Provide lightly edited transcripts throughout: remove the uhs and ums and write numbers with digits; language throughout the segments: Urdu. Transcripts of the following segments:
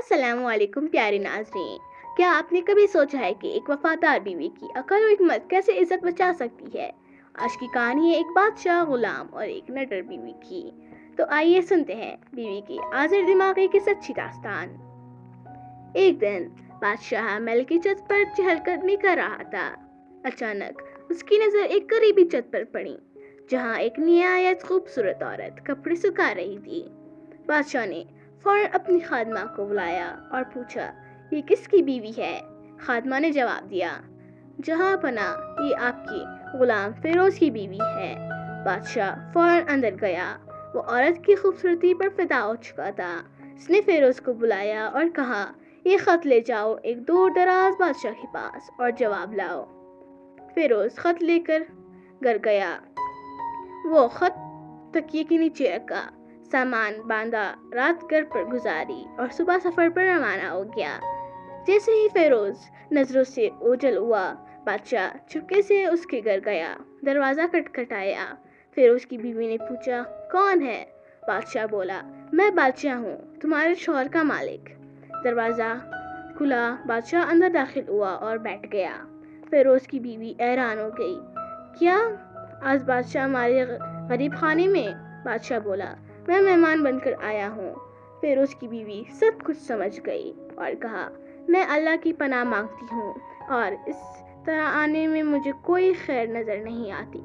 السلام علیکم پیارے ناظرین، کیا آپ نے کبھی سوچا ہے کہ ایک وفادار بیوی کی عقل و حکمت کیسے عزت بچا سکتی ہے؟ آج کی کہانی ہے ایک بادشاہ، غلام اور ایک نڈر بیوی کی۔ تو آئیے سنتے ہیں بیوی کی آزر دماغی کی سچی داستان۔ ایک دن بادشاہ محل کی چھت پر چہل قدمی کر رہا تھا۔ اچانک اس کی نظر ایک قریبی چھت پر پڑی، جہاں ایک نہایت خوبصورت عورت کپڑے سکھا رہی تھی۔ بادشاہ نے فوراً اپنی خادمہ کو بلایا اور پوچھا، یہ کس کی بیوی ہے؟ خادمہ نے جواب دیا، جہاں پناہ، یہ آپ کی غلام فیروز کی بیوی ہے۔ بادشاہ فوراً اندر گیا۔ وہ عورت کی خوبصورتی پر فدا ہو چکا تھا۔ اس نے فیروز کو بلایا اور کہا، یہ خط لے جاؤ ایک دور دراز بادشاہ کے پاس اور جواب لاؤ۔ فیروز خط لے کر گھر گیا۔ وہ خط تکیے کے نیچے رکھا، سامان باندھا، رات گھر پر گزاری اور صبح سفر پر روانہ ہو گیا۔ جیسے ہی فیروز نظروں سے اوجھل ہوا، بادشاہ چپکے سے اس کے گھر گیا۔ دروازہ کھٹکھٹایا۔ فیروز کی بیوی نے پوچھا، کون ہے؟ بادشاہ بولا، میں بادشاہ ہوں، تمہارے شوہر کا مالک۔ دروازہ کھلا، بادشاہ اندر داخل ہوا اور بیٹھ گیا۔ فیروز کی بیوی حیران ہو گئی، کیا آج بادشاہ ہمارے غریب خانے میں؟ بادشاہ بولا، میں مہمان بن کر آیا ہوں۔ فیروز کی بیوی سب کچھ سمجھ گئی اور کہا، میں اللہ کی پناہ مانگتی ہوں اور اس طرح آنے میں مجھے کوئی خیر نظر نہیں آتی۔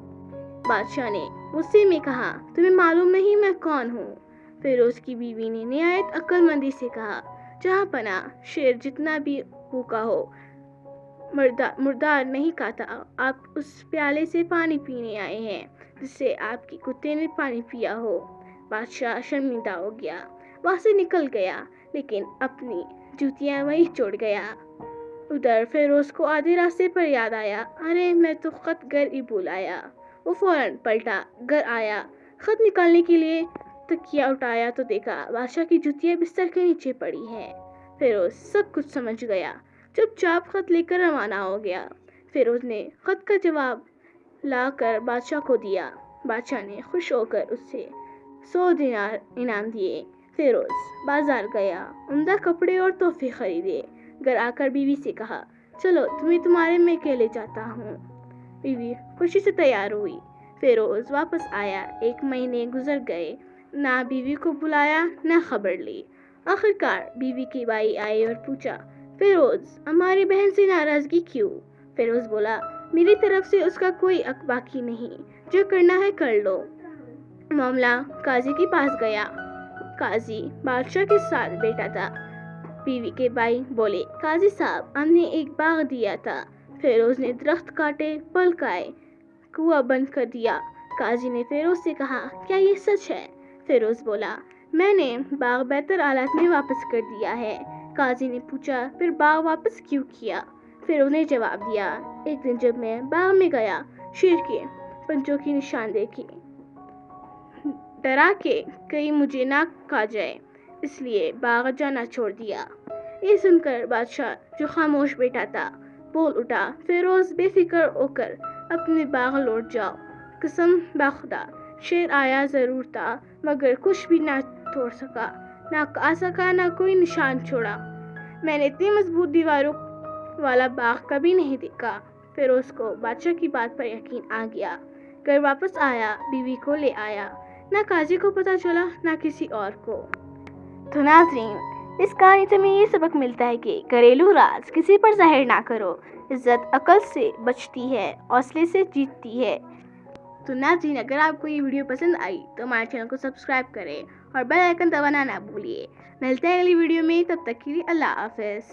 بادشاہ نے غصے میں کہا، تمہیں معلوم نہیں میں کون ہوں؟ فیروز کی بیوی نے نہایت عقل مندی سے کہا، جہاں پناہ، شیر جتنا بھی بھوکا ہو مردار نہیں کھاتا۔ آپ اس پیالے سے پانی پینے آئے ہیں جس سے آپ کے کتے نے پانی پیا ہو۔ بادشاہ شرمندہ ہو گیا، وہاں سے نکل گیا، لیکن اپنی جوتیاں وہیں چھوڑ گیا۔ ادھر فیروز کو آدھے راستے پر یاد آیا، ارے میں تو خط گھر ہی بھول آیا۔ وہ فوراً پلٹا، گھر آیا، خط نکالنے کے لیے تکیہ اٹھایا تو دیکھا بادشاہ کی جوتیاں بستر کے نیچے پڑی ہیں۔ فیروز سب کچھ سمجھ گیا، چپ چاپ خط لے کر روانہ ہو گیا۔ فیروز نے خط کا جواب لا کر بادشاہ کو دیا۔ بادشاہ نے خوش ہو کر اسے 100 دینار انعام دیے۔ فیروز بازار گیا، عمدہ کپڑے اور تحفے خریدے۔ گھر آ کر بیوی سے کہا، چلو تمہیں تمہارے میکے لے جاتا ہوں۔ بیوی خوشی سے تیار ہوئی۔ فیروز واپس آیا۔ 1 مہینے گزر گئے، نہ بیوی کو بلایا نہ خبر لی۔ آخرکار بیوی کے بھائی آئے اور پوچھا، فیروز ہماری بہن سے ناراضگی کیوں؟ فیروز بولا، میری طرف سے اس کا کوئی حق باقی نہیں، جو کرنا ہے کر لو۔ معاملہ قاضی کے پاس گیا۔ قاضی بادشاہ کے ساتھ بیٹھا تھا۔ بیوی کے بھائی بولے، قاضی صاحب، ہم نے ایک باغ دیا تھا، فیروز نے درخت کاٹے، پھل کھائے، کنواں بند کر دیا۔ قاضی نے فیروز سے کہا، کیا یہ سچ ہے؟ فیروز بولا، میں نے باغ بہتر حالت میں واپس کر دیا ہے۔ قاضی نے پوچھا، پھر باغ واپس کیوں کیا؟ فیروز نے جواب دیا، ایک دن جب میں باغ میں گیا، شیر کے پنجوں کی نشان دیکھے، ڈرا کہ کہیں مجھے نہ کھا جائے، اس لیے باغ جانا چھوڑ دیا۔ یہ سن کر بادشاہ، جو خاموش بیٹھا تھا، بول اٹھا، فیروز بے فکر ہو کر اپنے باغ لوٹ جاؤ۔ قسم بخدا، شیر آیا ضرور تھا مگر کچھ بھی نہ توڑ سکا، نہ کھا سکا، نہ کوئی نشان چھوڑا۔ میں نے اتنی مضبوط دیواروں والا باغ کبھی نہیں دیکھا۔ فیروز کو بادشاہ کی بات پر یقین آ گیا۔ گھر واپس آیا، بیوی کو لے آیا۔ نہ قاضی کو پتہ چلا نہ کسی اور کو۔ تو ناظرین، اس کہانی سے ہمیں یہ سبق ملتا ہے کہ گھریلو راز کسی پر ظاہر نہ کرو۔ عزت عقل سے بچتی ہے، حوصلے سے جیتتی ہے۔ تو ناظرین، اگر آپ کو یہ ویڈیو پسند آئی تو ہمارے چینل کو سبسکرائب کریں اور بیل آئیکن دبانا نہ بھولیے۔ ملتے ہیں اگلی ویڈیو میں، تب تک کے لیے اللہ حافظ۔